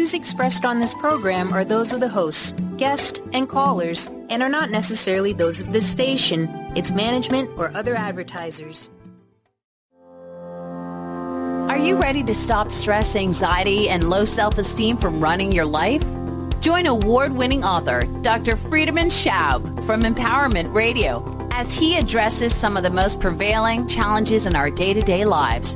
views expressed on this program are those of the hosts, guests, and callers, and are not necessarily those of this station, its management, or other advertisers. Are you ready to stop stress, anxiety, and low self-esteem from running your life? Join award-winning author Dr. Friedemann Schaub from Empowerment Radio as he addresses some of the most prevailing challenges in our day-to-day lives.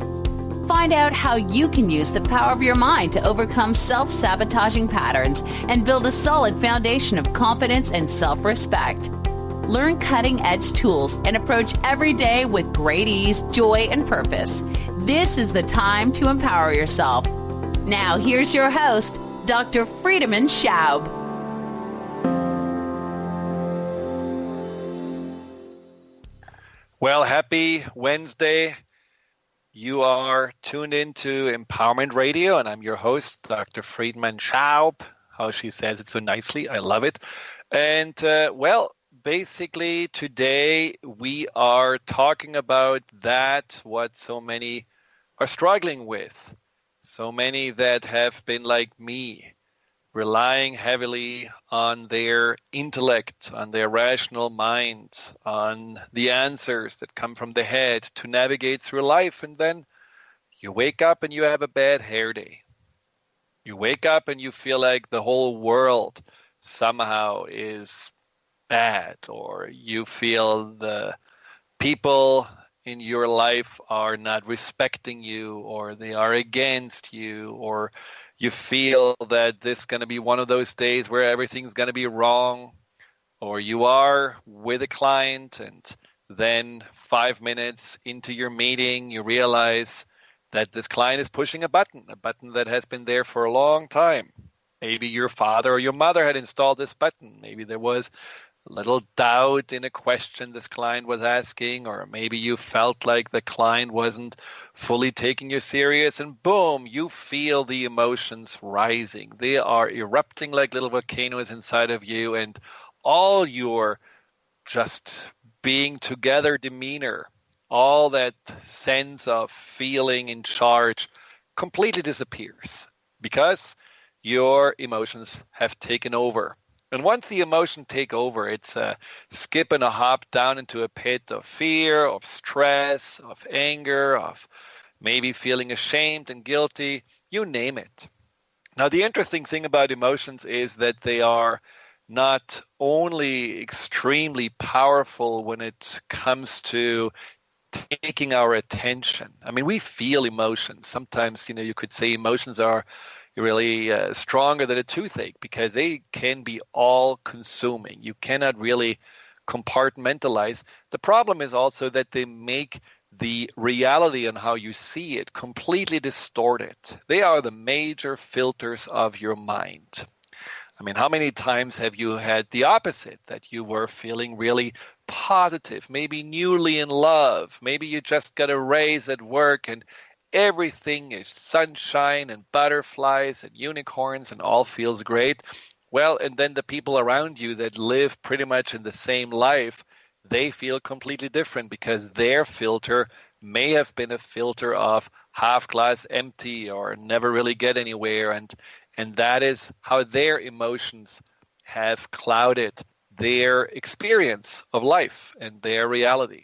Find out how you can use the power of your mind to overcome self-sabotaging patterns and build a solid foundation of confidence and self-respect. Learn cutting-edge tools and approach every day with great ease, joy, and purpose. This is the time to empower yourself. Now, here's your host, Dr. Friedemann Schaub. Well, happy Wednesday. You are tuned into Empowerment Radio, and I'm your host, Dr. Friedemann Schaub. How she says it so nicely. I love it. And, basically today we are talking about what so many are struggling with. So many that have been like me, relying heavily on their intellect, on their rational mind, on the answers that come from the head to navigate through life. And then you wake up and you have a bad hair day. You wake up and you feel like the whole world somehow is bad, or you feel the people in your life are not respecting you, or they are against you, or you feel that this is going to be one of those days where everything's going to be wrong, or you are with a client and then 5 minutes into your meeting, you realize that this client is pushing a button that has been there for a long time. Maybe your father or your mother had installed this button. Maybe there was a little doubt in a question this client was asking, or maybe you felt like the client wasn't fully taking you serious, and boom, you feel the emotions rising. They are erupting like little volcanoes inside of you, and all your just being together demeanor, all that sense of feeling in charge completely disappears because your emotions have taken over. And once the emotion take over, it's a skip and a hop down into a pit of fear, of stress, of anger, of maybe feeling ashamed and guilty, you name it. Now, the interesting thing about emotions is that they are not only extremely powerful when it comes to taking our attention. I mean, we feel emotions. Sometimes, you could say emotions are really stronger than a toothache because they can be all-consuming. You cannot really compartmentalize. The problem is also that they make the reality and how you see it completely distorted. They are the major filters of your mind. I mean, how many times have you had the opposite, that you were feeling really positive, maybe newly in love, maybe you just got a raise at work and everything is sunshine and butterflies and unicorns and all feels great. Well, and then the people around you that live pretty much in the same life, they feel completely different because their filter may have been a filter of half glass empty or never really get anywhere. And that is how their emotions have clouded their experience of life and their reality.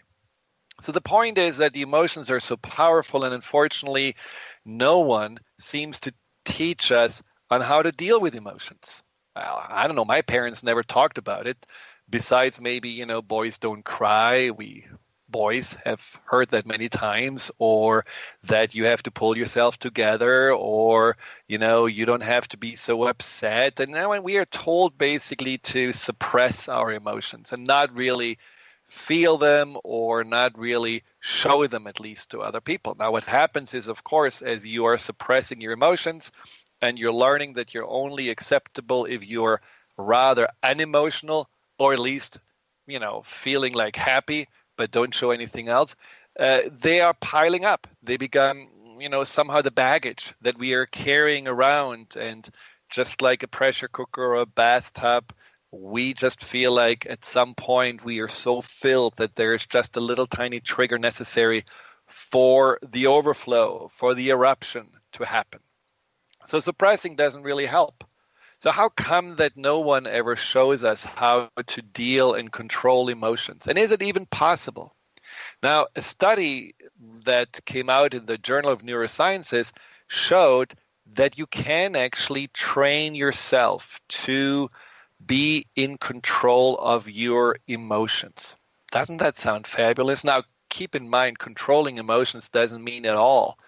So the point is that the emotions are so powerful, and unfortunately, no one seems to teach us on how to deal with emotions. Well, I don't know, my parents never talked about it, besides maybe, boys don't cry. We boys have heard that many times, or that you have to pull yourself together, or, you don't have to be so upset. And now when we are told basically to suppress our emotions and not really feel them or not really show them, at least to other people. Now, what happens is, of course, as you are suppressing your emotions and you're learning that you're only acceptable if you're rather unemotional, or at least, feeling like happy, but don't show anything else, they are piling up. They become, somehow the baggage that we are carrying around. And just like a pressure cooker or a bathtub, we just feel like at some point we are so filled that there's just a little tiny trigger necessary for the overflow, for the eruption to happen. So suppressing doesn't really help. So how come that no one ever shows us how to deal and control emotions? And is it even possible? Now, a study that came out in the Journal of Neurosciences showed that you can actually train yourself to be in control of your emotions. Doesn't that sound fabulous? Now, keep in mind, controlling emotions doesn't mean at all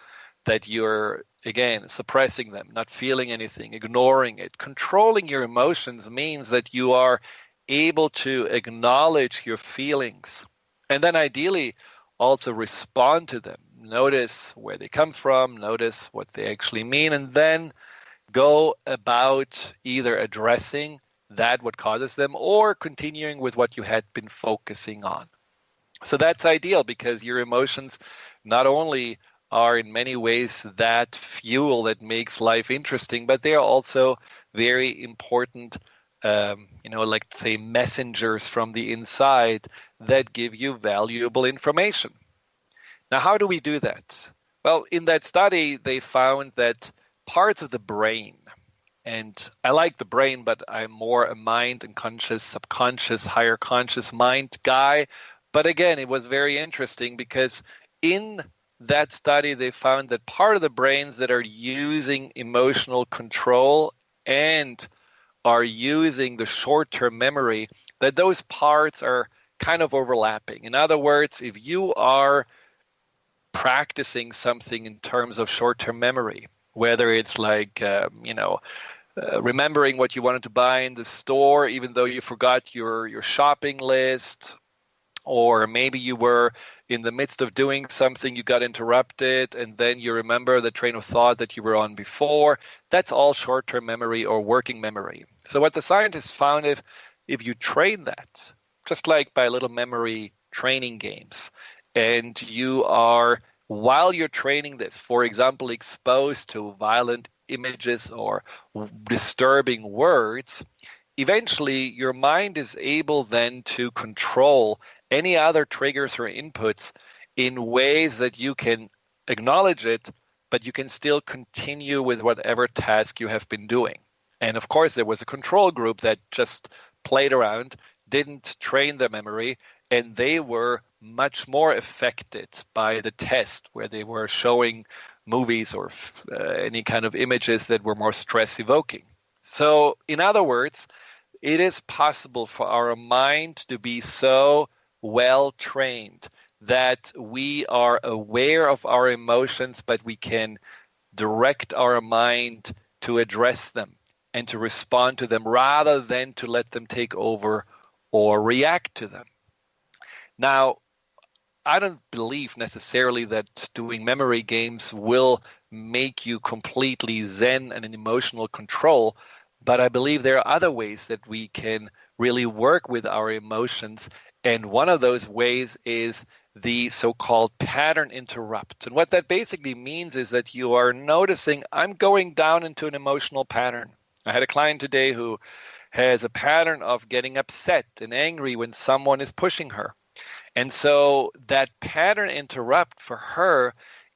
that you're, again, suppressing them, not feeling anything, ignoring it. Controlling your emotions means that you are able to acknowledge your feelings and then ideally also respond to them. Notice where they come from, notice what they actually mean, and then go about either addressing that, what causes them, or continuing with what you had been focusing on. So that's ideal because your emotions not only are in many ways that fuel that makes life interesting, but they are also very important, like say messengers from the inside that give you valuable information. Now, how do we do that? Well, in that study, they found that parts of the brain, and I like the brain, but I'm more a mind and conscious, subconscious, higher conscious mind guy. But again, it was very interesting because in that study, they found that part of the brains that are using emotional control and are using the short-term memory, that those parts are kind of overlapping. In other words, if you are practicing something in terms of short-term memory, whether it's like, remembering what you wanted to buy in the store, even though you forgot your shopping list, or maybe you were in the midst of doing something, you got interrupted, and then you remember the train of thought that you were on before. That's all short-term memory or working memory. So what the scientists found, if you train that, just like by little memory training games, and you are, while you're training this, for example, exposed to violent images or disturbing words, eventually your mind is able then to control any other triggers or inputs in ways that you can acknowledge it, but you can still continue with whatever task you have been doing. And of course, there was a control group that just played around, didn't train their memory, and they were much more affected by the test where they were showing movies or any kind of images that were more stress evoking. So in other words, it is possible for our mind to be so well trained that we are aware of our emotions, but we can direct our mind to address them and to respond to them rather than to let them take over or react to them. Now, I don't believe necessarily that doing memory games will make you completely zen and in emotional control, but I believe there are other ways that we can really work with our emotions. And one of those ways is the so-called pattern interrupt. And what that basically means is that you are noticing, I'm going down into an emotional pattern. I had a client today who has a pattern of getting upset and angry when someone is pushing her. And so that pattern interrupt for her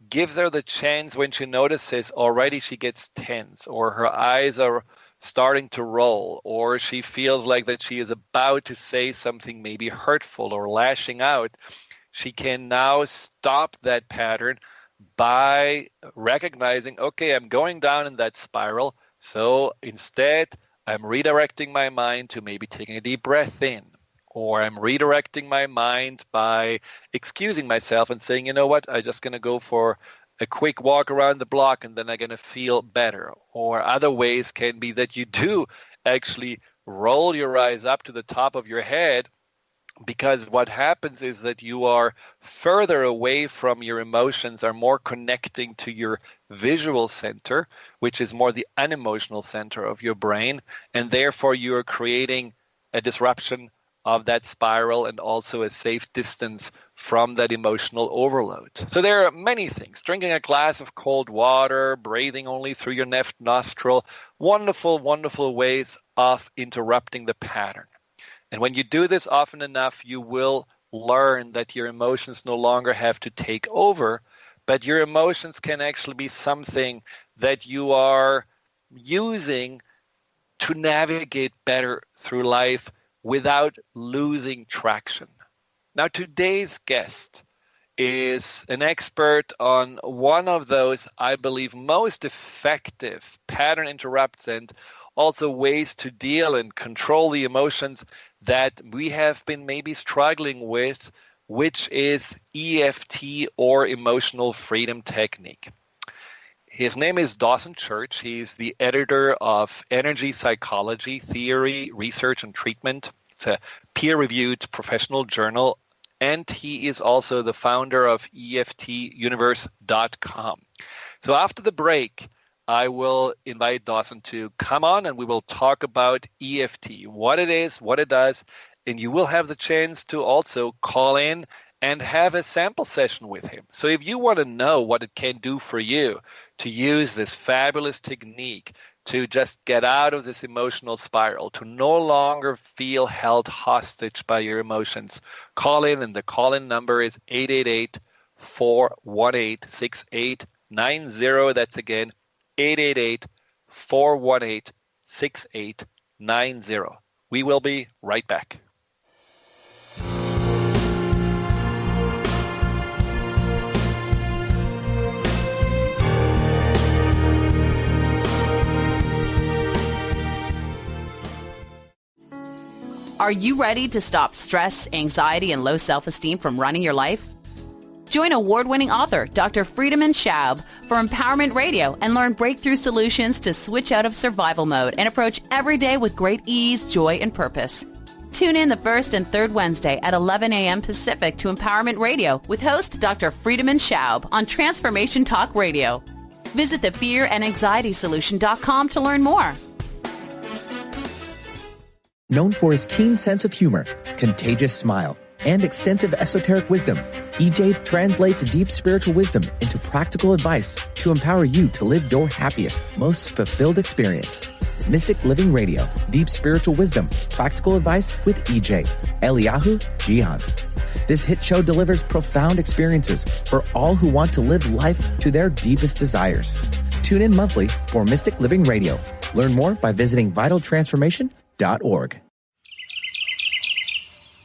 gives her the chance when she notices already she gets tense or her eyes are starting to roll or she feels like that she is about to say something maybe hurtful or lashing out. She can now stop that pattern by recognizing, okay, I'm going down in that spiral. So instead, I'm redirecting my mind to maybe taking a deep breath in. Or I'm redirecting my mind by excusing myself and saying, you know what, I'm just going to go for a quick walk around the block and then I'm going to feel better. Or other ways can be that you do actually roll your eyes up to the top of your head, because what happens is that you are further away from your emotions, are more connecting to your visual center, which is more the unemotional center of your brain. And therefore you are creating a disruption of that spiral and also a safe distance from that emotional overload. So there are many things. Drinking a glass of cold water, breathing only through your left nostril, wonderful, wonderful ways of interrupting the pattern. And when you do this often enough, you will learn that your emotions no longer have to take over, but your emotions can actually be something that you are using to navigate better through life without losing traction. Now, today's guest is an expert on one of those, I believe, most effective pattern interrupts and also ways to deal and control the emotions that we have been maybe struggling with, which is EFT, or emotional freedom technique. His name is Dawson Church. He's the editor of Energy Psychology, Theory, Research, and Treatment. It's a peer-reviewed professional journal, and he is also the founder of EFTuniverse.com. So after the break, I will invite Dawson to come on and we will talk about EFT, what it is, what it does, and you will have the chance to also call in and have a sample session with him. So if you want to know what it can do for you to use this fabulous technique to just get out of this emotional spiral, to no longer feel held hostage by your emotions, call in, and the call-in number is 888-418-6890. That's again 888-418-6890. We will be right back. Are you ready to stop stress, anxiety, and low self-esteem from running your life? Join award-winning author Dr. Friedemann Schaub for Empowerment Radio and learn breakthrough solutions to switch out of survival mode and approach every day with great ease, joy, and purpose. Tune in the first and third Wednesday at 11 a.m. Pacific to Empowerment Radio with host Dr. Friedemann Schaub on Transformation Talk Radio. Visit thefearandanxietysolution.com to learn more. Known for his keen sense of humor, contagious smile, and extensive esoteric wisdom, EJ translates deep spiritual wisdom into practical advice to empower you to live your happiest, most fulfilled experience. Mystic Living Radio, Deep Spiritual Wisdom, Practical Advice with EJ, Eliyahu Jihan. This hit show delivers profound experiences for all who want to live life to their deepest desires. Tune in monthly for Mystic Living Radio. Learn more by visiting vitaltransformation.org.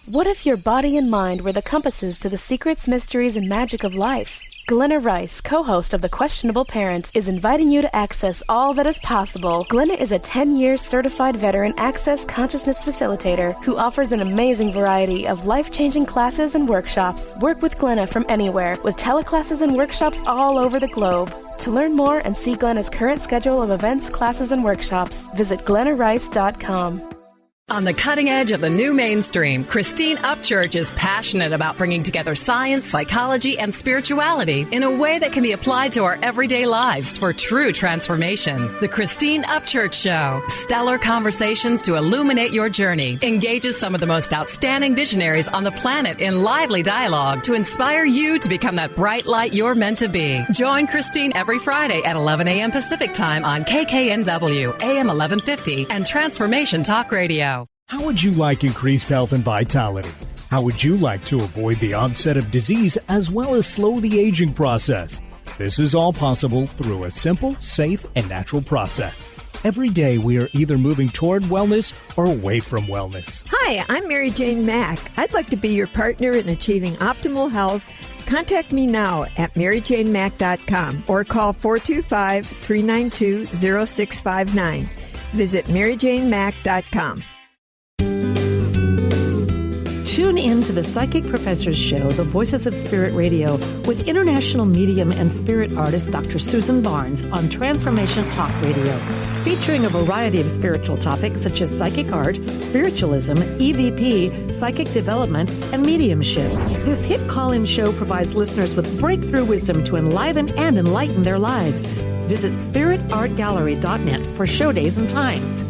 What if your body and mind were the compasses to the secrets, mysteries, and magic of life? Glenna Rice, co-host of The Questionable Parent, is inviting you to access all that is possible. Glenna is a 10-year certified veteran access consciousness facilitator who offers an amazing variety of life-changing classes and workshops. Work with Glenna from anywhere with teleclasses and workshops all over the globe. To learn more and see Glenna's current schedule of events, classes, and workshops, visit glennarice.com. On the cutting edge of the new mainstream, Christine Upchurch is passionate about bringing together science, psychology, and spirituality in a way that can be applied to our everyday lives for true transformation. The Christine Upchurch Show, stellar conversations to illuminate your journey, engages some of the most outstanding visionaries on the planet in lively dialogue to inspire you to become that bright light you're meant to be. Join Christine every Friday at 11 a.m. Pacific Time on KKNW, AM 1150, and Transformation Talk Radio. How would you like increased health and vitality? How would you like to avoid the onset of disease as well as slow the aging process? This is all possible through a simple, safe, and natural process. Every day we are either moving toward wellness or away from wellness. Hi, I'm Mary Jane Mack. I'd like to be your partner in achieving optimal health. Contact me now at maryjanemack.com or call 425-392-0659. Visit maryjanemack.com. Tune in to the Psychic Professors Show, The Voices of Spirit Radio, with international medium and spirit artist Dr. Susan Barnes on Transformation Talk Radio, featuring a variety of spiritual topics such as psychic art, spiritualism, EVP, psychic development, and mediumship. This hit call-in show provides listeners with breakthrough wisdom to enliven and enlighten their lives. Visit spiritartgallery.net for show days and times.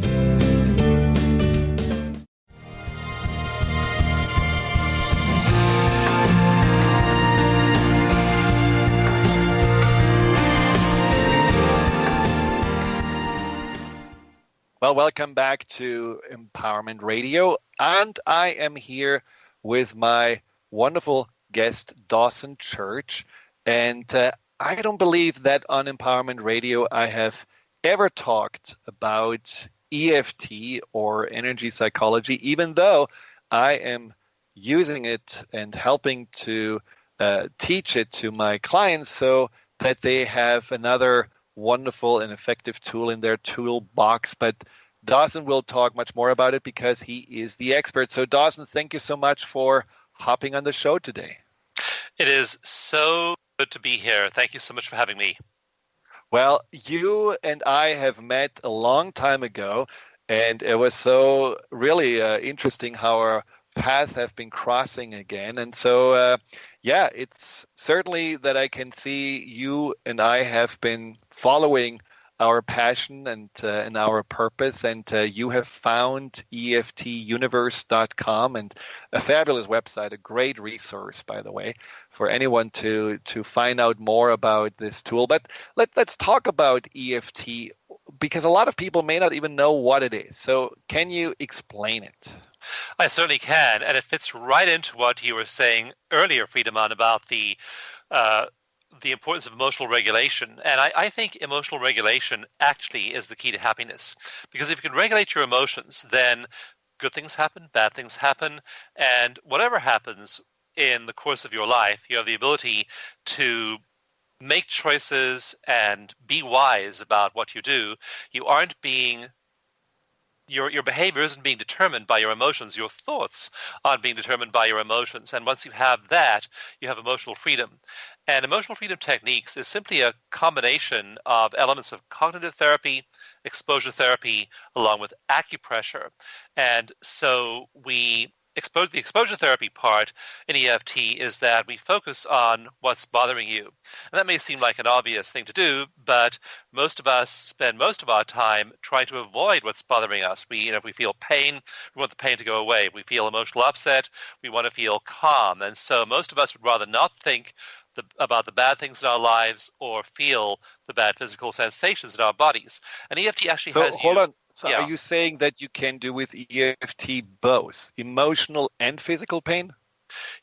Well, welcome back to Empowerment Radio, and I am here with my wonderful guest, Dawson Church, and I don't believe that on Empowerment Radio I have ever talked about EFT or energy psychology, even though I am using it and helping to teach it to my clients so that they have another wonderful and effective tool in their toolbox. But Dawson will talk much more about it because he is the expert. So Dawson, thank you so much for hopping on the show today. It is so good to be here. Thank you so much for having me. Well, you and I have met a long time ago, and it was so really interesting how our paths have been crossing again. And so, it's certainly that I can see you and I have been following our passion and our purpose, and you have found EFTuniverse.com, and a fabulous website, a great resource, by the way, for anyone to find out more about this tool. But let's talk about EFT, because a lot of people may not even know what it is. So can you explain it? I certainly can, and it fits right into what you were saying earlier, Friedemann, about the importance of emotional regulation. And I think emotional regulation actually is the key to happiness. Because if you can regulate your emotions, then good things happen, bad things happen, and whatever happens in the course of your life, you have the ability to make choices and be wise about what you do. You aren't being Your behavior isn't being determined by your emotions. Your thoughts aren't being determined by your emotions. And once you have that, you have emotional freedom. And emotional freedom techniques is simply a combination of elements of cognitive therapy, exposure therapy, along with acupressure. And so the exposure therapy part in EFT is that we focus on what's bothering you. And that may seem like an obvious thing to do, but most of us spend most of our time trying to avoid what's bothering us. If we feel pain, we want the pain to go away. If we feel emotional upset, we want to feel calm. And so most of us would rather not think about the bad things in our lives or feel the bad physical sensations in our bodies. And EFT actually has Hold on. So are you saying that you can do with EFT both emotional and physical pain?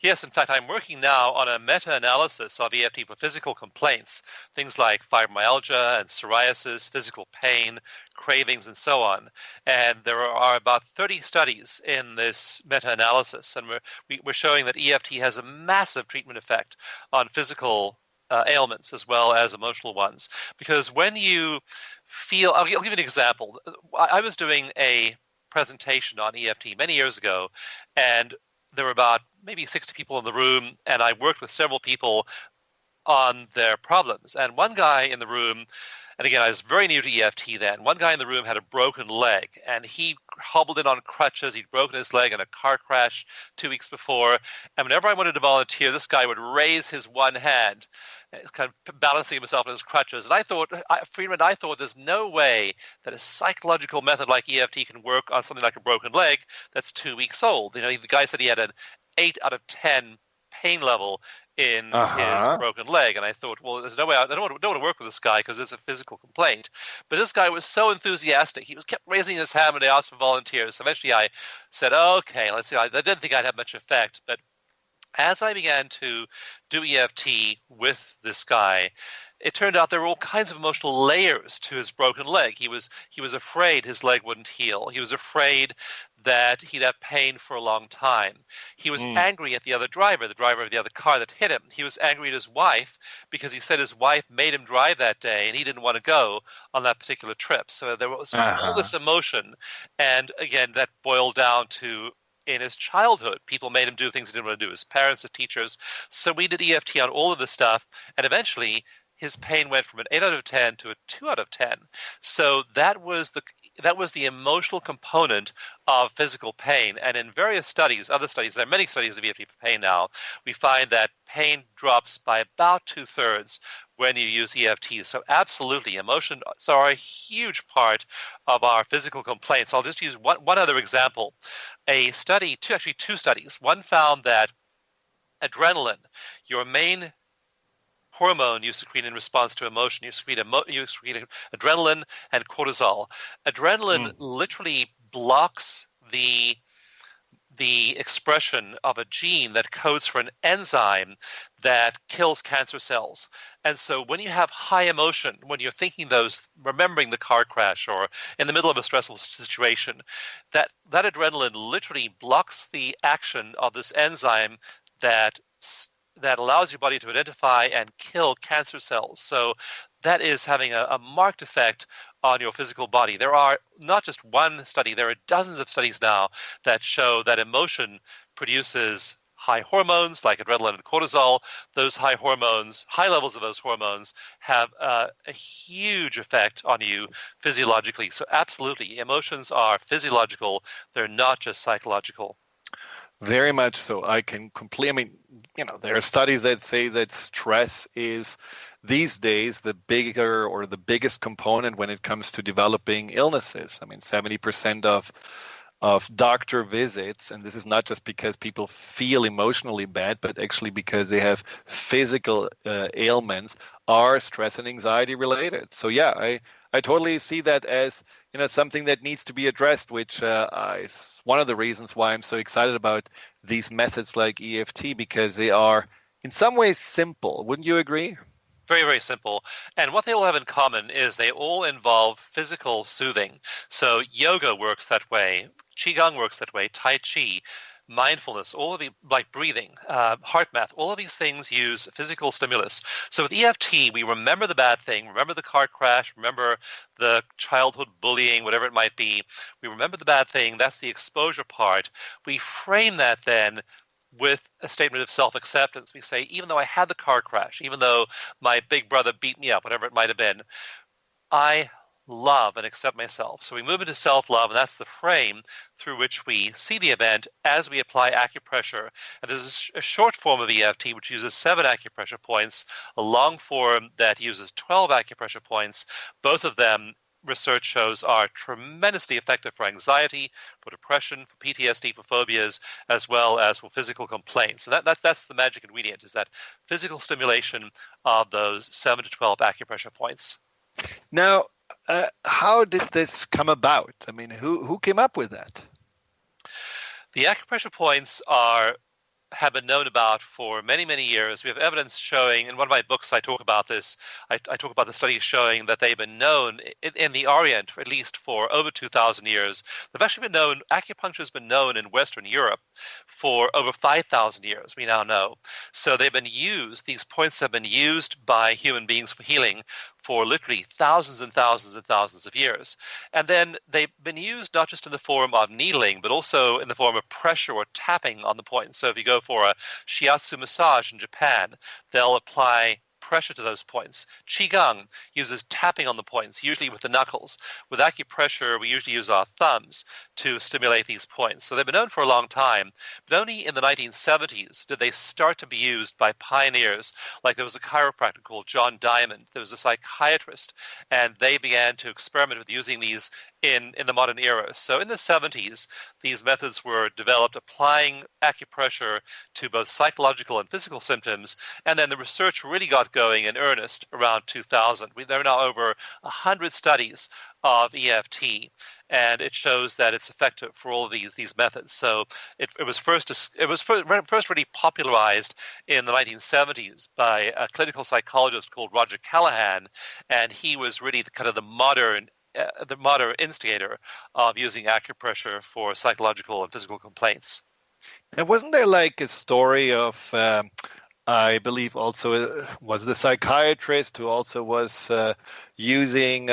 Yes, in fact, I'm working now on a meta-analysis of EFT for physical complaints, things like fibromyalgia and psoriasis, physical pain, cravings, and so on. And there are about 30 studies in this meta-analysis, and we're showing that EFT has a massive treatment effect on physical ailments as well as emotional ones. Because when you feel, I'll give you an example. I was doing a presentation on EFT many years ago, and there were about maybe 60 people in the room, and I worked with several people on their problems. And one guy in the room, and again, I was very new to EFT then, one guy in the room had a broken leg, and he hobbled in on crutches. He'd broken his leg in a car crash 2 weeks before. And whenever I wanted to volunteer, this guy would raise his one hand, kind of balancing himself on his crutches. And I thought there's no way that a psychological method like EFT can work on something like a broken leg that's 2 weeks old. The guy said he had an 8 out of 10 pain level in his broken leg. And I thought, well, there's no way, I don't want to work with this guy because it's a physical complaint. But this guy was so enthusiastic. He kept raising his hand when they asked for volunteers. So eventually I said, okay, let's see. I didn't think I'd have much effect. But as I began to do EFT with this guy, it turned out there were all kinds of emotional layers to his broken leg. He was afraid his leg wouldn't heal. He was afraid that he'd have pain for a long time. He was angry at the other driver, of the other car that hit him. He was angry at his wife because he said his wife made him drive that day and he didn't want to go on that particular trip. So there was all this emotion. And again, that boiled down to in his childhood, people made him do things he didn't want to do. His parents, his teachers. So we did EFT on all of this stuff, and eventually his pain went from an 8 out of 10 to a 2 out of 10. So that was the emotional component of physical pain. And in various studies, other studies, there are many studies of EFT for pain now, we find that pain drops by about 2/3 when you use EFT. So absolutely, emotions are a huge part of our physical complaints. I'll just use one other example. Two studies. One found that adrenaline, your main hormone you secrete in response to emotion. You secrete adrenaline and cortisol. Adrenaline literally blocks the the expression of a gene that codes for an enzyme that kills cancer cells. And so when you have high emotion, when you're thinking remembering the car crash or in the middle of a stressful situation, that adrenaline literally blocks the action of this enzyme that allows your body to identify and kill cancer cells. So that is having a marked effect on your physical body. There are not just one study, there are dozens of studies now that show that emotion produces high hormones like adrenaline and cortisol. Those high levels of those hormones have a huge effect on you physiologically. So absolutely, emotions are physiological. They're not just psychological. Very much so. I can completely, there are studies that say that stress is these days the bigger or the biggest component when it comes to developing illnesses. 70% of doctor visits, and this is not just because people feel emotionally bad, but actually because they have physical ailments, are stress and anxiety related. So yeah, I totally see that as something that needs to be addressed, which is one of the reasons why I'm so excited about these methods like EFT, because they are in some ways simple. Wouldn't you agree? Very, very simple. And what they all have in common is they all involve physical soothing. So yoga works that way. Qigong works that way. Tai Chi, mindfulness, all of the, like breathing, heart math, all of these things use physical stimulus. So with EFT, we remember the bad thing, remember the car crash, remember the childhood bullying, whatever it might be. We remember the bad thing. That's the exposure part. We frame that then with a statement of self-acceptance. We say, even though I had the car crash, even though my big brother beat me up, whatever it might have been, I love and accept myself. So we move into self-love, and that's the frame through which we see the event as we apply acupressure. And there's a short form of EFT which uses 7 acupressure points, a long form that uses 12 acupressure points. Both of them, research shows, are tremendously effective for anxiety, for depression, for PTSD, for phobias, as well as for physical complaints. And that's the magic ingredient, is that physical stimulation of those 7 to 12 acupressure points. Now, how did this come about? Who came up with that? The acupressure points have been known about for many, many years. We have evidence showing, in one of my books I talk about this, I talk about the studies showing that they've been known in the Orient, at least for over 2,000 years. They've actually been known, acupuncture has been known in Western Europe for over 5,000 years, we now know. So they've been used, these points have been used by human beings for healing for literally thousands and thousands and thousands of years. And then they've been used not just in the form of needling, but also in the form of pressure or tapping on the points. So if you go for a shiatsu massage in Japan, they'll apply pressure to those points. Qigong uses tapping on the points, usually with the knuckles. With acupressure, we usually use our thumbs to stimulate these points. So they've been known for a long time, but only in the 1970s did they start to be used by pioneers. Like there was a chiropractor called John Diamond, there was a psychiatrist, and they began to experiment with using these in the modern era. So in the 70s, these methods were developed applying acupressure to both psychological and physical symptoms, and then the research really got going in earnest around 2000. There are now over 100 studies of EFT, and it shows that it's effective for all of these methods. So it was first really popularized in the 1970s by a clinical psychologist called Roger Callahan, and he was really the modern instigator of using acupressure for psychological and physical complaints. And wasn't there like a story of, I believe also was the psychiatrist who also was using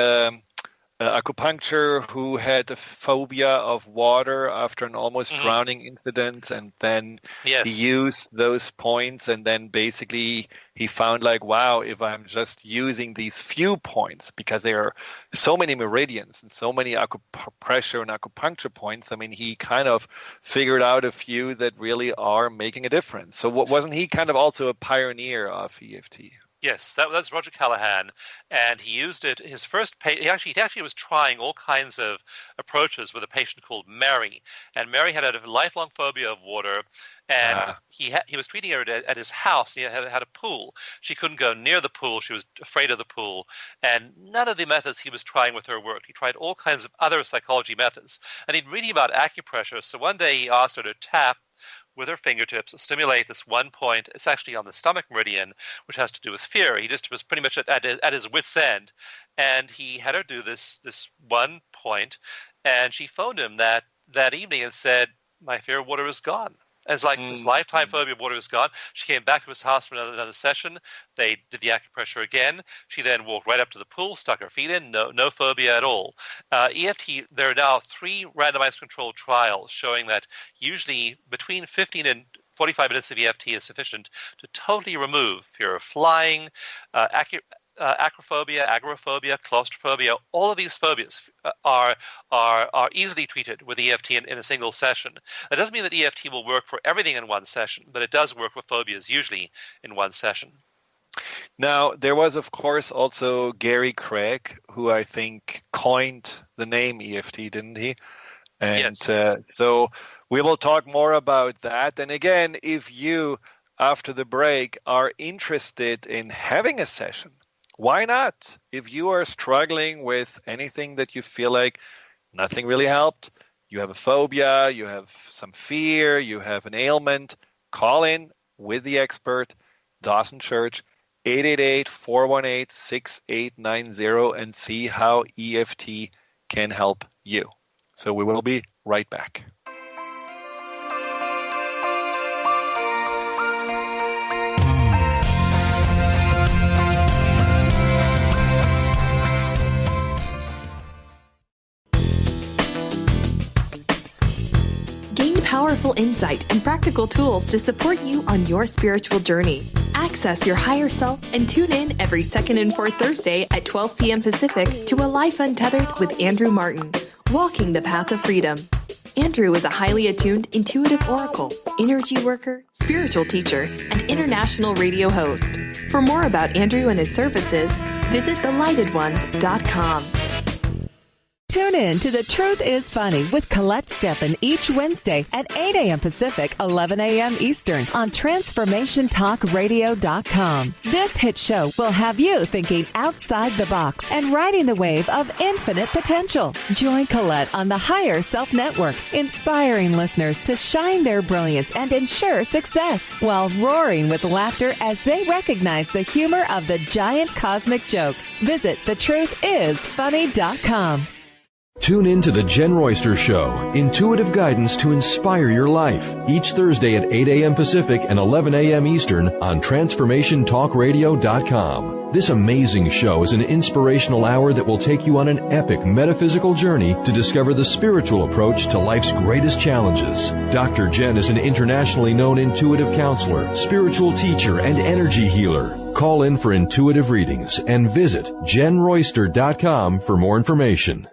acupuncture, who had a phobia of water after an almost drowning incident, and then Yes. he used those points, and then basically he found like, wow, if I'm just using these few points, because there are so many meridians and so many acupressure and acupuncture points, he kind of figured out a few that really are making a difference. So wasn't he kind of also a pioneer of EFT? Yes, that's Roger Callahan, and he used it. His first he actually was trying all kinds of approaches with a patient called Mary, and Mary had a lifelong phobia of water, and he was treating her at his house. He had a pool. She couldn't go near the pool. She was afraid of the pool, and none of the methods he was trying with her worked. He tried all kinds of other psychology methods, and he'd reading about acupressure. So one day he asked her to tap with her fingertips, stimulate this one point. It's actually on the stomach meridian, which has to do with fear. He just was pretty much at his wit's end. And he had her do this one point, and she phoned him that evening and said, "My fear of water is gone." It's like this lifetime phobia of water is gone. She came back to his house for another session. They did the acupressure again. She then walked right up to the pool, stuck her feet in, no phobia at all. EFT, there are now 3 randomized controlled trials showing that usually between 15 and 45 minutes of EFT is sufficient to totally remove fear of flying, acrophobia, agoraphobia, claustrophobia. All of these phobias are easily treated with EFT in a single session. That doesn't mean that EFT will work for everything in one session, but it does work with phobias usually in one session. Now, there was, of course, also Gary Craig, who I think coined the name EFT, didn't he? And yes. So we will talk more about that. And again, if you, after the break, are interested in having a session, why not? If you are struggling with anything that you feel like nothing really helped, you have a phobia, you have some fear, you have an ailment, call in with the expert, Dawson Church, 888-418-6890, and see how EFT can help you. So we will be right back. Powerful insight and practical tools to support you on your spiritual journey. Access your higher self and tune in every second and fourth Thursday at 12 p.m. Pacific to A Life Untethered with Andrew Martin, Walking the Path of Freedom. Andrew is a highly attuned, intuitive oracle, energy worker, spiritual teacher, and international radio host. For more about Andrew and his services, visit thelightones.com. Tune in to The Truth is Funny with Colette Steffen each Wednesday at 8 a.m. Pacific, 11 a.m. Eastern on TransformationTalkRadio.com. This hit show will have you thinking outside the box and riding the wave of infinite potential. Join Colette on the Higher Self Network, inspiring listeners to shine their brilliance and ensure success while roaring with laughter as they recognize the humor of the giant cosmic joke. Visit thetruthисfunny.com. Tune in to The Jen Royster Show, intuitive guidance to inspire your life, each Thursday at 8 a.m. Pacific and 11 a.m. Eastern on TransformationTalkRadio.com. This amazing show is an inspirational hour that will take you on an epic metaphysical journey to discover the spiritual approach to life's greatest challenges. Dr. Jen is an internationally known intuitive counselor, spiritual teacher, and energy healer. Call in for intuitive readings and visit JenRoyster.com for more information.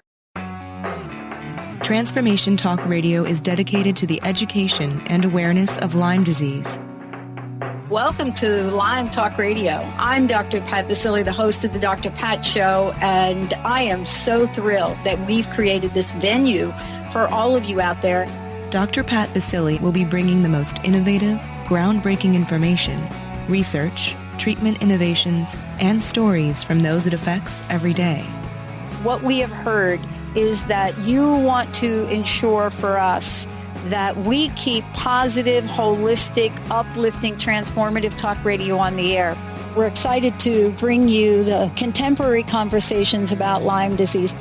Transformation Talk Radio is dedicated to the education and awareness of Lyme disease. Welcome to Lyme Talk Radio. I'm Dr. Pat Basile, the host of the Dr. Pat Show, and I am so thrilled that we've created this venue for all of you out there. Dr. Pat Basile will be bringing the most innovative, groundbreaking information, research, treatment innovations, and stories from those it affects every day. What we have heard is that you want to ensure for us that we keep positive, holistic, uplifting, transformative talk radio on the air. We're excited to bring you the contemporary conversations about Lyme disease.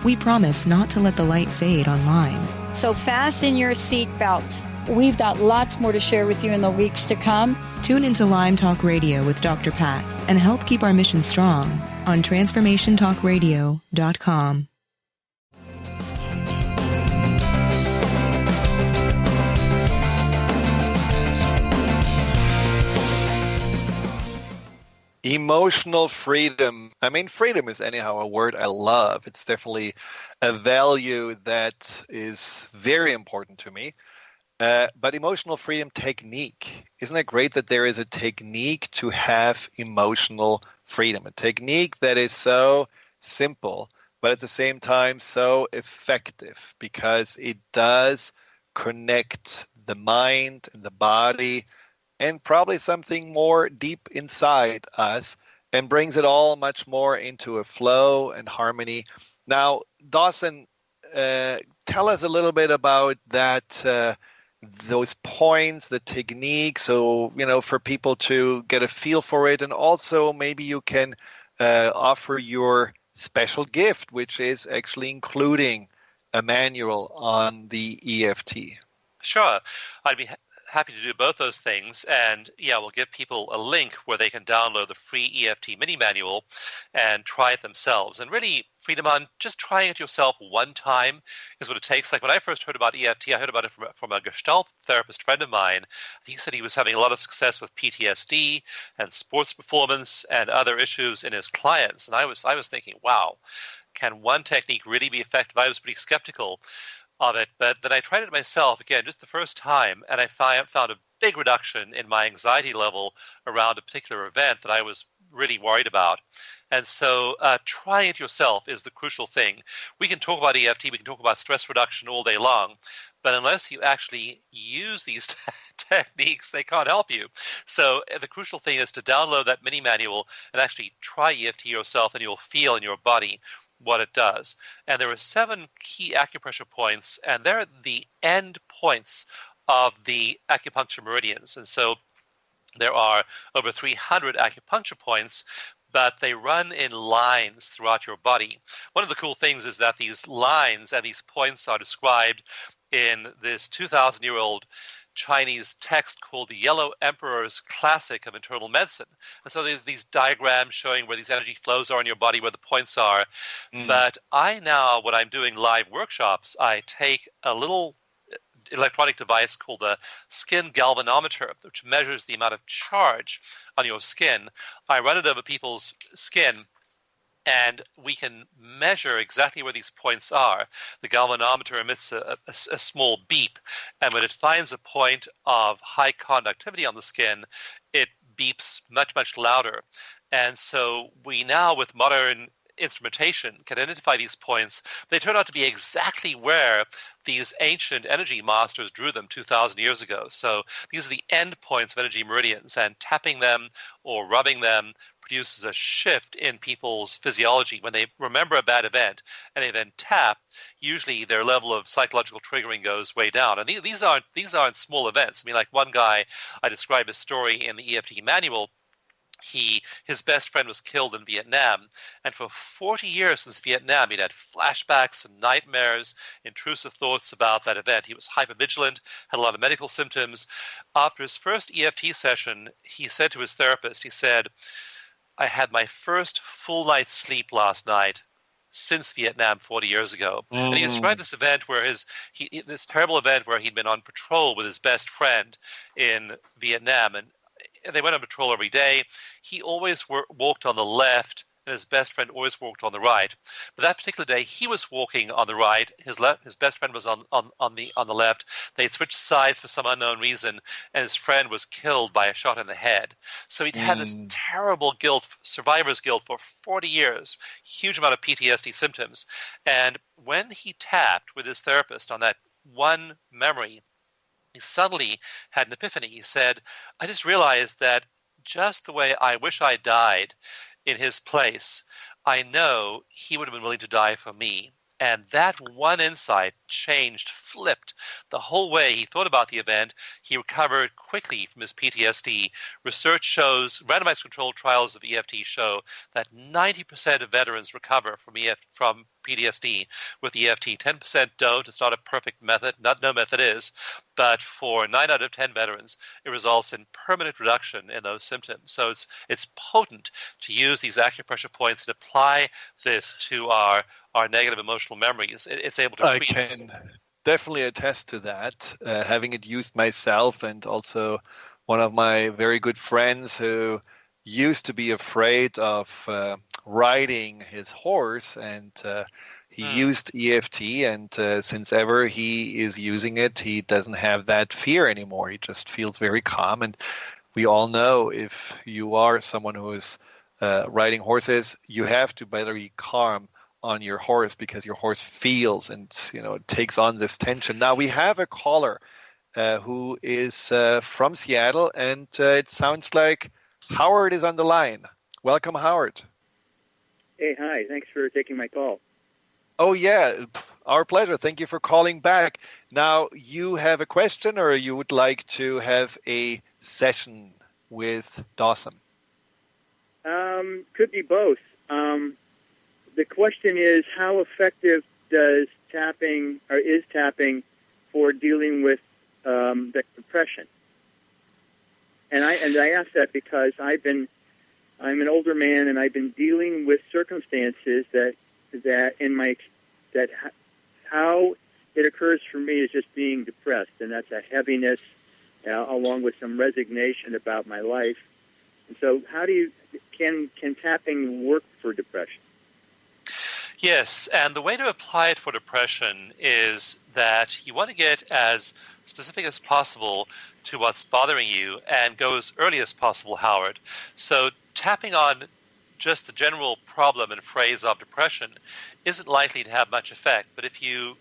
We promise not to let the light fade on Lyme. So fasten your seatbelts. We've got lots more to share with you in the weeks to come. Tune into Lyme Talk Radio with Dr. Pat and help keep our mission strong on TransformationTalkRadio.com. Emotional freedom. I mean, freedom is anyhow a word I love. It's definitely a value that is very important to me. But emotional freedom technique, isn't it great that there is a technique to have emotional freedom? A technique that is so simple, but at the same time so effective, because it does connect the mind and the body and probably something more deep inside us, and brings it all much more into a flow and harmony. Now, Dawson, tell us a little bit about that, those points, the technique, so, for people to get a feel for it. And also maybe you can offer your special gift, which is actually including a manual on the EFT. Sure. I'd be happy to do both those things. And we'll give people a link where they can download the free EFT mini manual and try it themselves. And really, Friedemann, just trying it yourself one time is what it takes. Like when I first heard about EFT, I heard about it from a Gestalt therapist friend of mine. He said he was having a lot of success with PTSD and sports performance and other issues in his clients. And I was thinking, wow, can one technique really be effective? I was pretty skeptical of it, but then I tried it myself again, just the first time, and I found a big reduction in my anxiety level around a particular event that I was really worried about. And so trying it yourself is the crucial thing. We can talk about EFT, we can talk about stress reduction all day long, but unless you actually use these techniques, they can't help you. So the crucial thing is to download that mini manual and actually try EFT yourself, and you'll feel in your body what it does. And there are 7 key acupressure points, and they're the end points of the acupuncture meridians. And so there are over 300 acupuncture points, but they run in lines throughout your body. One of the cool things is that these lines and these points are described in this 2,000-year-old Chinese text called the Yellow Emperor's Classic of Internal Medicine. And so there's these diagrams showing where these energy flows are in your body, where the points are. But when I'm doing live workshops, I take a little electronic device called the skin galvanometer, which measures the amount of charge on your skin. I run it over people's skin, and we can measure exactly where these points are. The galvanometer emits a small beep, and when it finds a point of high conductivity on the skin, it beeps much, much louder. And so we now, with modern instrumentation, can identify these points. They turn out to be exactly where these ancient energy masters drew them 2,000 years ago. So these are the end points of energy meridians, and tapping them or rubbing them produces a shift in people's physiology. When they remember a bad event and they then tap, usually their level of psychological triggering goes way down. And these aren't small events. I mean, like one guy, I describe his story in the EFT manual. His best friend was killed in Vietnam, and for 40 years since Vietnam, he'd had flashbacks and nightmares, intrusive thoughts about that event. He was hypervigilant, had a lot of medical symptoms. After his first EFT session, he said to his therapist, he said, "I had my first full night's sleep last night since Vietnam 40 years ago." And he described this event where this terrible event where he'd been on patrol with his best friend in Vietnam, and they went on patrol every day. He always walked on the left, and his best friend always walked on the right. But that particular day, he was walking on the right. His best friend was on the left. They had switched sides for some unknown reason, and his friend was killed by a shot in the head. So he'd had this terrible guilt, survivor's guilt, for 40 years, huge amount of PTSD symptoms. And when he tapped with his therapist on that one memory, he suddenly had an epiphany. He said, "I just realized that just the way I wish I died in his place, I know he would have been willing to die for me." And that one insight flipped the whole way he thought about the event. He recovered quickly from his PTSD. Research shows, randomized controlled trials of EFT show that 90% of veterans recover from PTSD with EFT. 10% don't. It's not a perfect method. No method is. But for 9 out of 10 veterans, it results in permanent reduction in those symptoms. So it's potent to use these acupressure points and apply this to our negative emotional memories. It's able to treat us. I can definitely attest to that, having it used myself, and also one of my very good friends who used to be afraid of riding his horse, and He used EFT, and since ever he is using it, he doesn't have that fear anymore. He just feels very calm. And we all know if you are someone who is riding horses, you have to better be calm on your horse because your horse feels and it takes on this tension. Now we have a caller who is from Seattle, and it sounds like Howard is on the line. Welcome, Howard. Hey, hi. Thanks for taking my call. Oh, yeah. Our pleasure. Thank you for calling back. Now, you have a question, or you would like to have a session with Dawson? Could be both. The question is, how effective is tapping for dealing with depression? And I ask that because I'm an older man, and I've been dealing with circumstances how it occurs for me is just being depressed, and that's a heaviness along with some resignation about my life. And so, can tapping work for depression? Yes, and the way to apply it for depression is that you want to get as specific as possible to what's bothering you and go as early as possible, Howard. So tapping on just the general problem and phrase of depression isn't likely to have much effect. But if you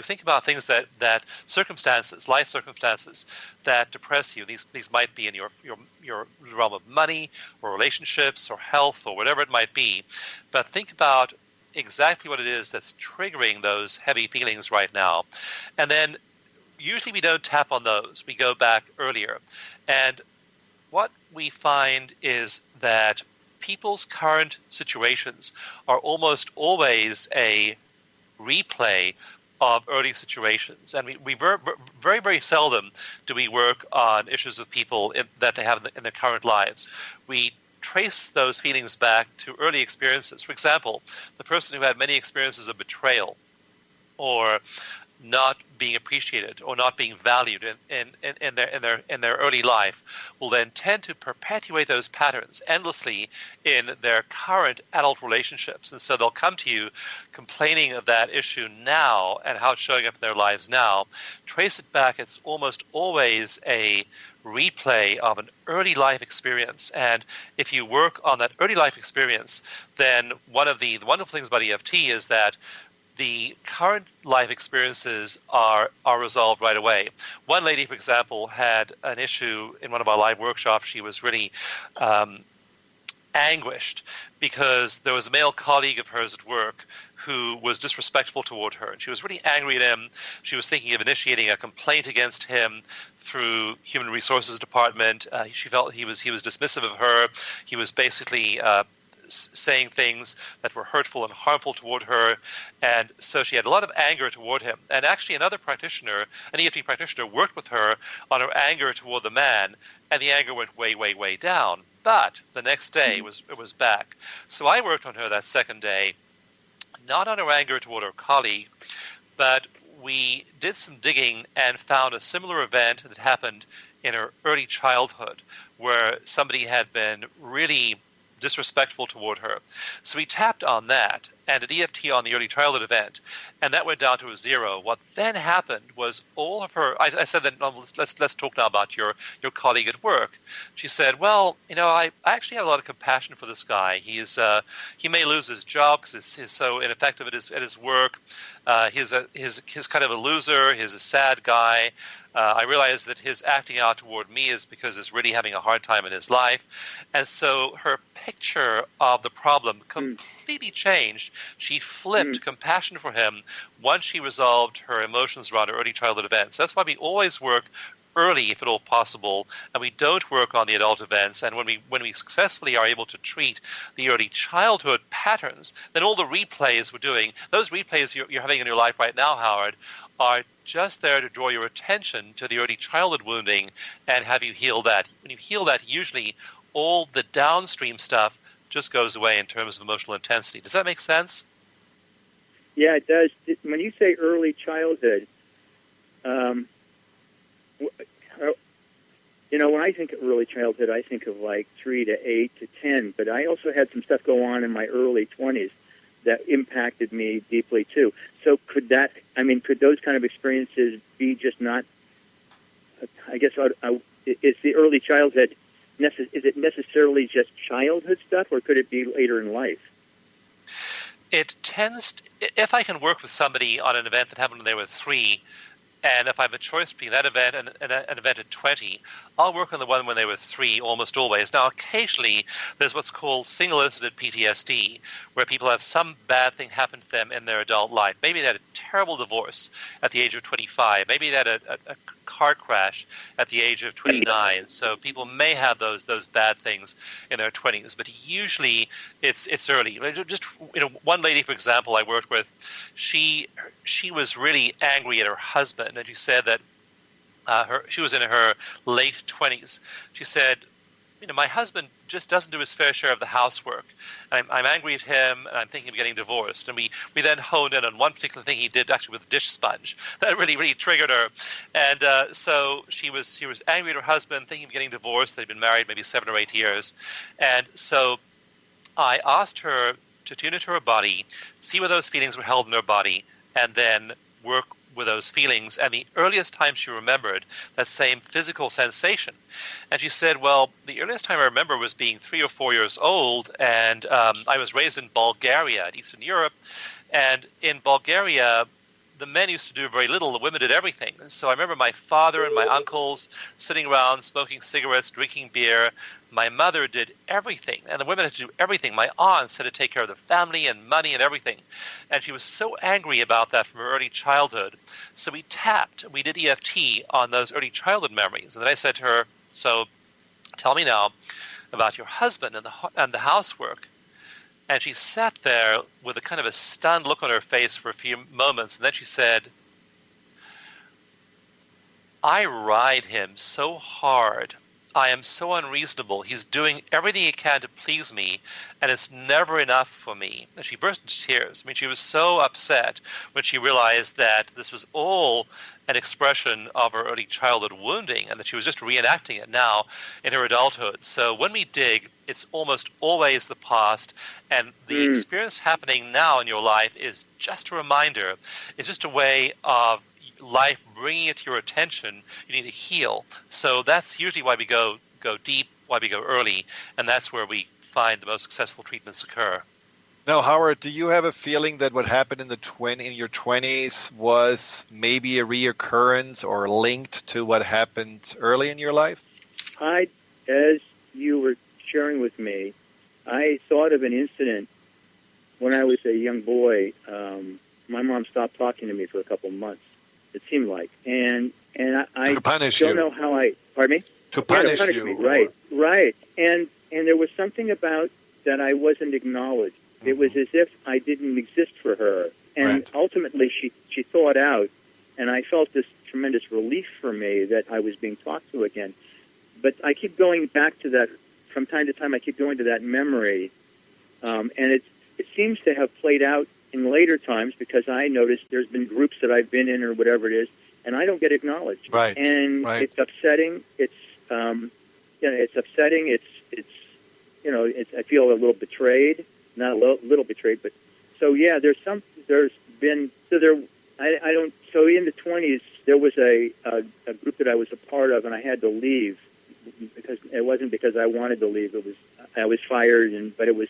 think about things that circumstances, life circumstances that depress you, these might be in your realm of money or relationships or health or whatever it might be, but think about exactly what it is that's triggering those heavy feelings right now. And then usually we don't tap on those. We go back earlier. And what we find is that people's current situations are almost always a replay of early situations. And we very, very seldom do we work on issues with people that they have in their current lives. We trace those feelings back to early experiences. For example, the person who had many experiences of betrayal or not being appreciated or not being valued in their early life will then tend to perpetuate those patterns endlessly in their current adult relationships. And so they'll come to you complaining of that issue now and how it's showing up in their lives now. Trace it back, it's almost always a replay of an early life experience. And if you work on that early life experience, then one of the wonderful things about EFT is that the current life experiences are resolved right away. One lady, for example, had an issue in one of our live workshops. She was really anguished because there was a male colleague of hers at work who was disrespectful toward her. And she was really angry at him. She was thinking of initiating a complaint against him through Human Resources Department. She felt he was dismissive of her. He was basically saying things that were hurtful and harmful toward her, and so she had a lot of anger toward him. And actually another practitioner, an EFT practitioner, worked with her on her anger toward the man, and the anger went way, way, way down. But the next day it was back. So I worked on her that second day, not on her anger toward her colleague, but we did some digging and found a similar event that happened in her early childhood where somebody had been really disrespectful toward her. So we tapped on that and did EFT on the early childhood event, and that went down to a 0. What then happened was all of her, I said that, let's talk now about your colleague at work. She said, well, I actually have a lot of compassion for this guy. He may lose his job because he's so ineffective at his work. He's kind of a loser. He's a sad guy. I realize that his acting out toward me is because he's really having a hard time in his life. And so her picture of the problem completely changed. She flipped compassion for him once she resolved her emotions around her early childhood events. That's why we always work early, if at all possible, and we don't work on the adult events. And when we successfully are able to treat the early childhood patterns, then all the replays we're doing, those replays you're having in your life right now, Howard, are just there to draw your attention to the early childhood wounding and have you heal that. When you heal that, usually all the downstream stuff just goes away in terms of emotional intensity. Does that make sense? Yeah, it does. When you say early childhood, when I think of early childhood, I think of like 3 to 8 to 10, but I also had some stuff go on in my early 20s. that impacted me deeply too. So could those kind of experiences be just not, I guess, is the early childhood, is it necessarily just childhood stuff, or could it be later in life? It tends, if I can work with somebody on an event that happened when they were 3, and if I have a choice between that event and an event at 20, I'll work on the one when they were 3 almost always. Now, occasionally, there's what's called single-incident PTSD, where people have some bad thing happen to them in their adult life. Maybe they had a terrible divorce at the age of 25. Maybe they had a car crash at the age of 29. So people may have those bad things in their 20s, but usually it's early. Just one lady, for example, I worked with, she was really angry at her husband, and she said that she was in her late 20s. She said, my husband just doesn't do his fair share of the housework. I'm angry at him, and I'm thinking of getting divorced. And we then honed in on one particular thing he did actually with a dish sponge that really, really triggered her. And so she was angry at her husband, thinking of getting divorced. They'd been married maybe 7 or 8 years. And so I asked her to tune into her body, see where those feelings were held in her body, and then work with those feelings, and the earliest time she remembered that same physical sensation. And she said, well, the earliest time I remember was being 3 or 4 years old, and I was raised in Bulgaria, in Eastern Europe, and in Bulgaria, the men used to do very little, the women did everything. And so I remember my father and my uncles sitting around smoking cigarettes, drinking beer. My mother did everything, and the women had to do everything. My aunts had to take care of their family and money and everything. And she was so angry about that from her early childhood. So we did EFT on those early childhood memories. And then I said to her, so tell me now about your husband and the housework. And she sat there with a kind of a stunned look on her face for a few moments. And then she said, I ride him so hard. I am so unreasonable. He's doing everything he can to please me, and it's never enough for me. And she burst into tears. I mean, she was so upset when she realized that this was all an expression of her early childhood wounding, and that she was just reenacting it now in her adulthood. So when we dig, it's almost always the past, and the experience happening now in your life is just a reminder. It's just a way of life bringing it to your attention. You need to heal. So that's usually why we go deep, why we go early, and that's where we find the most successful treatments occur. Now, Howard, do you have a feeling that what happened in your 20s was maybe a reoccurrence or linked to what happened early in your life? As you were sharing with me, I thought of an incident when I was a young boy. My mom stopped talking to me for a couple of months, it seemed like, and I don't know how I. Pardon me. To punish you, me. Right, and there was something about that I wasn't acknowledged. Mm-hmm. It was as if I didn't exist for her, and ultimately she thawed out, and I felt this tremendous relief for me that I was being talked to again. But I keep going back to that from time to time. I keep going to that memory, and it seems to have played out in later times, because I noticed there's been groups that I've been in or whatever it is, and I don't get acknowledged. Right. And it's upsetting. It's it's upsetting. It's I feel a little betrayed, not a little betrayed, but so yeah. So in the 20s there was a group that I was a part of, and I had to leave because it wasn't because I wanted to leave. I was fired, but it was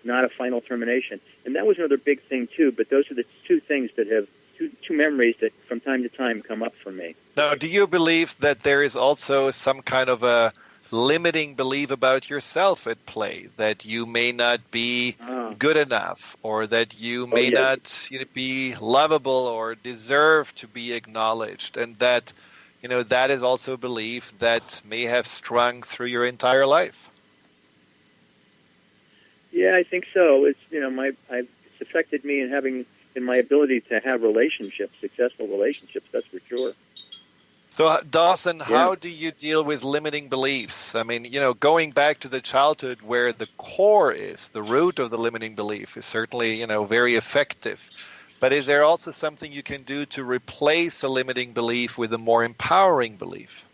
not a final termination. And that was another big thing, too. But those are the two things that have, two memories that from time to time come up for me. Now, do you believe that there is also some kind of a limiting belief about yourself at play, that you may not be good enough, or that you may not be lovable or deserve to be acknowledged, and that, that is also a belief that may have strung through your entire life? Yeah, I think so. It's it's affected me in my ability to have successful relationships. That's for sure. So, Dawson, how do you deal with limiting beliefs? I mean, going back to the childhood where the core is, the root of the limiting belief is certainly, very effective. But is there also something you can do to replace a limiting belief with a more empowering belief?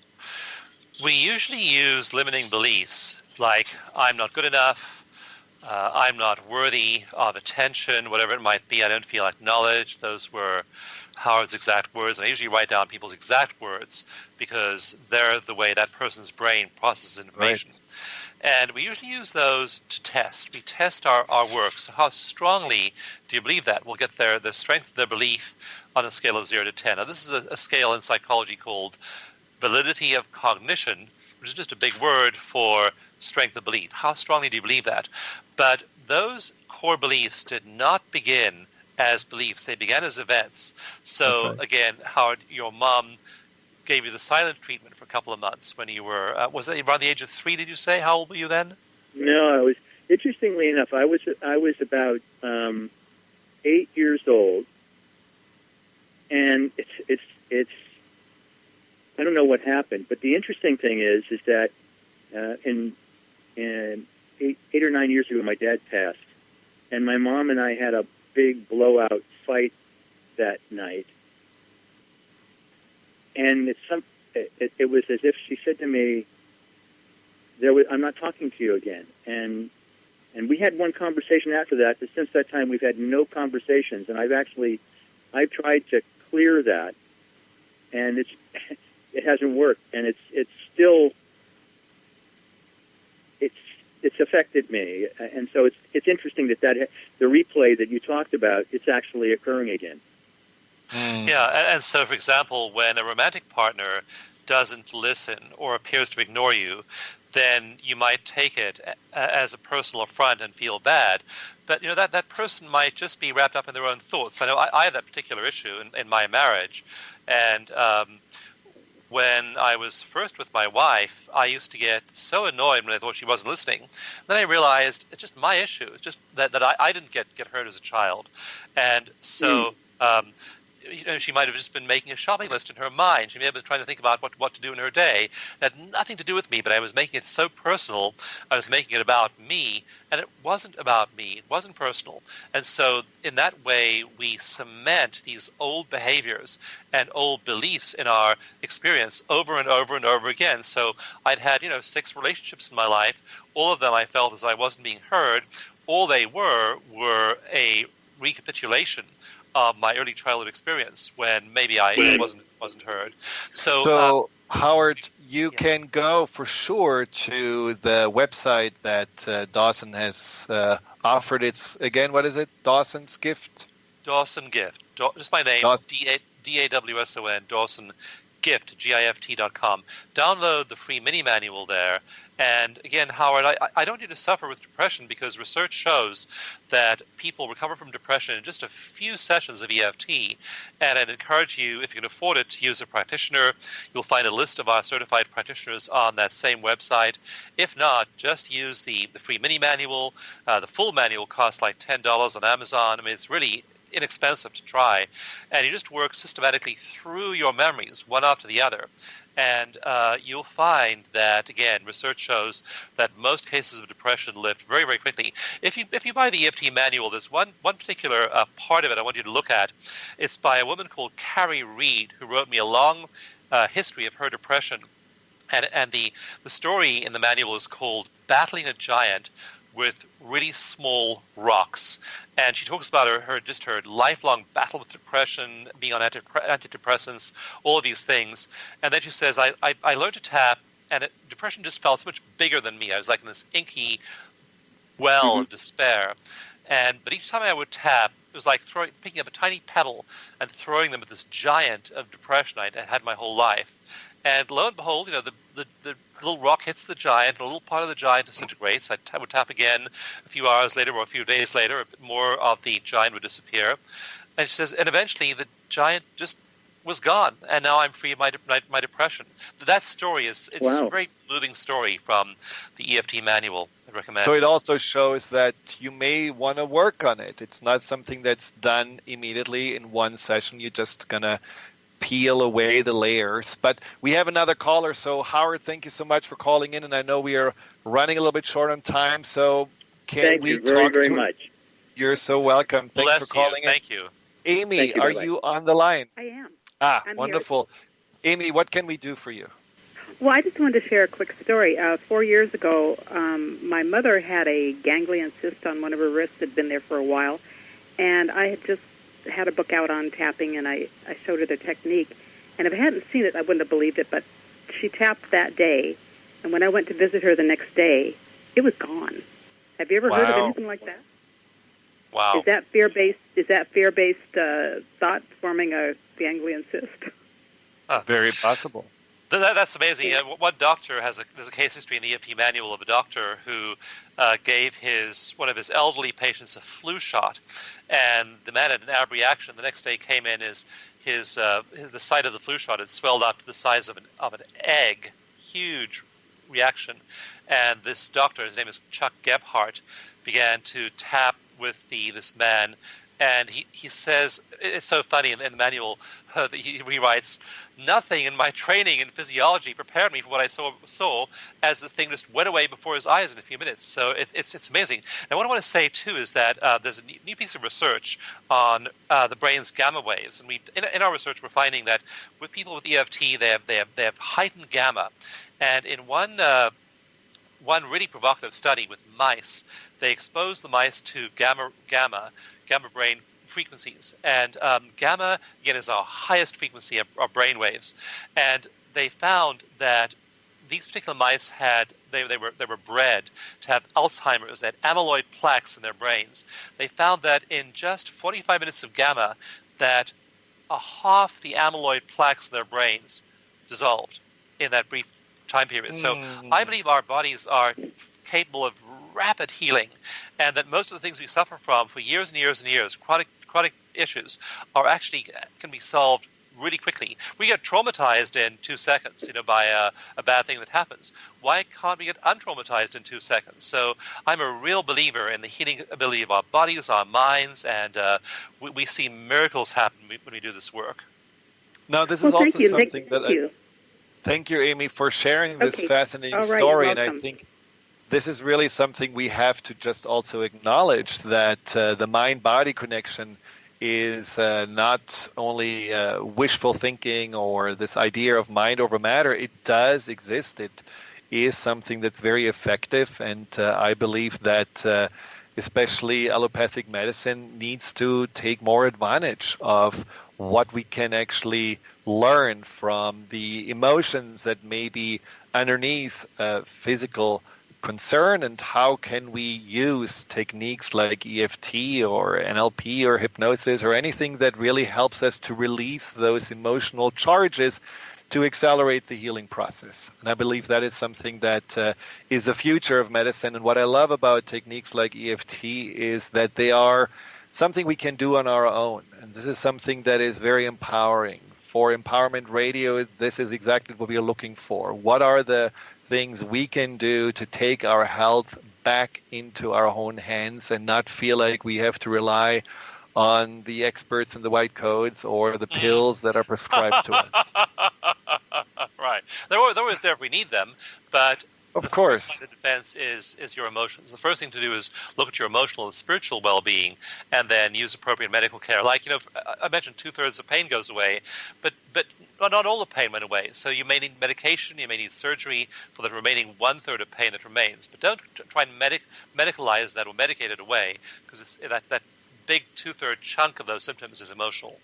We usually use limiting beliefs like, I'm not good enough, I'm not worthy of attention, whatever it might be. I don't feel acknowledged. Those were Howard's exact words. And I usually write down people's exact words because they're the way that person's brain processes information. Right. And we usually use those to test. We test our work. So how strongly do you believe that? We'll get the strength of their belief on a scale of 0 to 10. Now, this is a scale in psychology called validity of cognition, which is just a big word for strength of belief. How strongly do you believe that? But those core beliefs did not begin as beliefs. They began as events. So, again, Howard, your mom gave you the silent treatment for a couple of months when you were, was it around the age of 3, did you say? How old were you then? No, I was, interestingly enough, I was about 8 years old, and it's I don't know what happened, but the interesting thing is that in 8 or 9 years ago, my dad passed, and my mom and I had a big blowout fight that night. And it was as if she said to me, "I'm not talking to you again." And we had one conversation after that. But since that time, we've had no conversations. And I've tried to clear that, and it hasn't worked. And it's still it's affected me. And so it's interesting that the replay that you talked about, it's actually occurring again. Yeah, and so, for example, when a romantic partner doesn't listen or appears to ignore you, then you might take it as a personal affront and feel bad. But, that person might just be wrapped up in their own thoughts. I know I had that particular issue in my marriage. And when I was first with my wife, I used to get so annoyed when I thought she wasn't listening. Then I realized it's just my issue. It's just that I didn't get hurt as a child. And so... she might have just been making a shopping list in her mind. She may have been trying to think about what to do in her day. It had nothing to do with me, but I was making it so personal. I was making it about me, and it wasn't about me. It wasn't personal. And so in that way, we cement these old behaviors and old beliefs in our experience over and over and over again. So I'd had, 6 relationships in my life. All of them I felt as I wasn't being heard. All they were a recapitulation of my early childhood experience when maybe I wasn't heard. So Howard, you can go for sure to the website that Dawson has offered. It's, again, what is it? Dawson's Gift? Dawson Gift. Just my name, D-A-W-S-O-N, Dawson Gift, GIFT.com. Download the free mini manual there. And again, Howard, I don't need to suffer with depression because research shows that people recover from depression in just a few sessions of EFT. And I'd encourage you, if you can afford it, to use a practitioner. You'll find a list of our certified practitioners on that same website. If not, just use the free mini manual. The full manual costs like $10 on Amazon. I mean, it's really inexpensive to try. And you just work systematically through your memories, one after the other. And you'll find that, again, research shows that most cases of depression lift very, very quickly. If you buy the EFT manual, there's one particular part of it I want you to look at. It's by a woman called Carrie Reed, who wrote me a long history of her depression. And the story in the manual is called Battling a Giant with Really Small Rocks. And she talks about her lifelong battle with depression, being on antidepressants, all of these things. And then she says, I learned to tap, and depression just felt so much bigger than me. I was like in this inky well of despair. But each time I would tap, it was like picking up a tiny pebble and throwing them at this giant of depression I had my whole life. And lo and behold, the little rock hits the giant, and a little part of the giant disintegrates. I would tap again a few hours later or a few days later, a bit more of the giant would disappear. And she says, and eventually the giant just was gone, and now I'm free of my depression. That story it's just a very moving story from the EFT manual. I recommend. So it also shows that you may want to work on it. It's not something that's done immediately in one session. You're just going to peel away the layers. But we have another caller. So Howard, thank you so much for calling in. And I know we are running a little bit short on time. So thank you very, very much. You're so welcome. Thanks for calling in. Thank you. Amy, are you on the line? I am. Wonderful. Amy, what can we do for you? Well, I just wanted to share a quick story. 4 years ago, my mother had a ganglion cyst on one of her wrists. Had been there for a while, and I had just had a book out on tapping, and I showed her the technique. And if I hadn't seen it, I wouldn't have believed it, but she tapped that day, and when I went to visit her the next day, it was gone. Have you ever heard of anything like that? Wow. Is that fear-based thought forming a ganglion cyst? Very possible. That's amazing. One doctor there's a case history in the EFT manual of a doctor who gave one of his elderly patients a flu shot, and the man had an allergic reaction. The next day came in, the site of the flu shot had swelled up to the size of an egg, huge reaction. And this doctor, his name is Chuck Gebhardt, began to tap with this man. And he says, it's so funny in the manual that he writes, nothing in my training in physiology prepared me for what I saw as the thing just went away before his eyes in a few minutes. So it's amazing. And what I want to say, too, is that there's a new piece of research on the brain's gamma waves. And in our research, we're finding that with people with EFT, they have heightened gamma. And in one really provocative study with mice, they exposed the mice to gamma brain frequencies. And gamma, again, is our highest frequency of brain waves. And they found that these particular mice they were bred to have Alzheimer's. They had amyloid plaques in their brains. They found that in just 45 minutes of gamma, that half the amyloid plaques in their brains dissolved in that brief time period. So I believe our bodies are capable of rapid healing, and that most of the things we suffer from for years and years and years, chronic issues, can be solved really quickly. We get traumatized in 2 seconds, by a bad thing that happens. Why can't we get untraumatized in 2 seconds? So I'm a real believer in the healing ability of our bodies, our minds, and we see miracles happen when we do this work. Now, this is also something that Thank you, Amy, for sharing this fascinating story. And I think this is really something we have to just also acknowledge, that the mind-body connection is not only wishful thinking or this idea of mind over matter. It does exist. It is something that's very effective. And I believe that especially allopathic medicine needs to take more advantage of what we can actually learn from the emotions that may be underneath physical concern, and how can we use techniques like EFT or NLP or hypnosis or anything that really helps us to release those emotional charges to accelerate the healing process. And I believe that is something that is the future of medicine. And what I love about techniques like EFT is that they are something we can do on our own. And this is something that is very empowering. For Empowerment Radio, this is exactly what we are looking for. What are the things we can do to take our health back into our own hands and not feel like we have to rely on the experts in the white coats or the pills that are prescribed to us? Right. They're always there if we need them, but of course, the defense is your emotions. The first thing to do is look at your emotional and spiritual well-being, and then use appropriate medical care. Like, I mentioned 2/3 of pain goes away, but not all the pain went away. So you may need medication, you may need surgery for the remaining 1/3 of pain that remains. But don't try and medicalize that or medicate it away, because that big 2/3 chunk of those symptoms is emotional.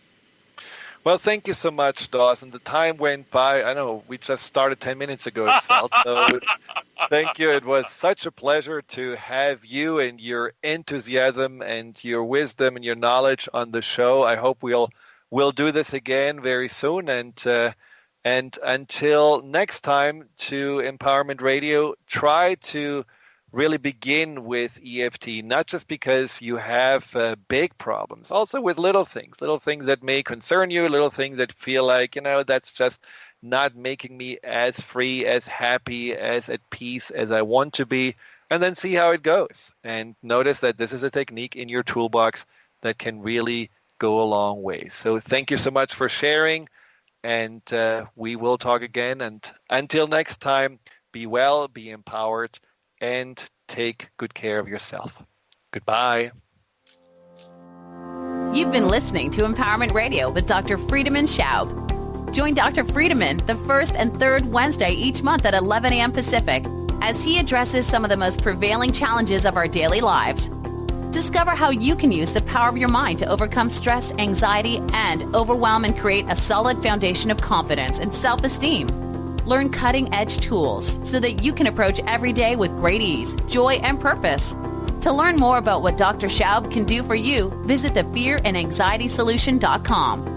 Well, thank you so much, Dawson. The time went by. I know we just started 10 minutes ago, it felt. So thank you. It was such a pleasure to have you and your enthusiasm and your wisdom and your knowledge on the show. I hope we'll do this again very soon. And until next time, to Empowerment Radio, try to really begin with EFT, not just because you have big problems, also with little things that may concern you, little things that feel like, that's just not making me as free, as happy, as at peace as I want to be, and then see how it goes. And notice that this is a technique in your toolbox that can really go a long way. So thank you so much for sharing, and we will talk again. And until next time, be well, be empowered, and take good care of yourself. Goodbye. You've been listening to Empowerment Radio with Dr. Friedemann Schaub. Join Dr. Friedemann the first and third Wednesday each month at 11 a.m. Pacific as he addresses some of the most prevailing challenges of our daily lives. Discover how you can use the power of your mind to overcome stress, anxiety, and overwhelm and create a solid foundation of confidence and self-esteem. Learn cutting-edge tools so that you can approach every day with great ease, joy, and purpose. To learn more about what Dr. Schaub can do for you, visit thefearandanxietysolution.com.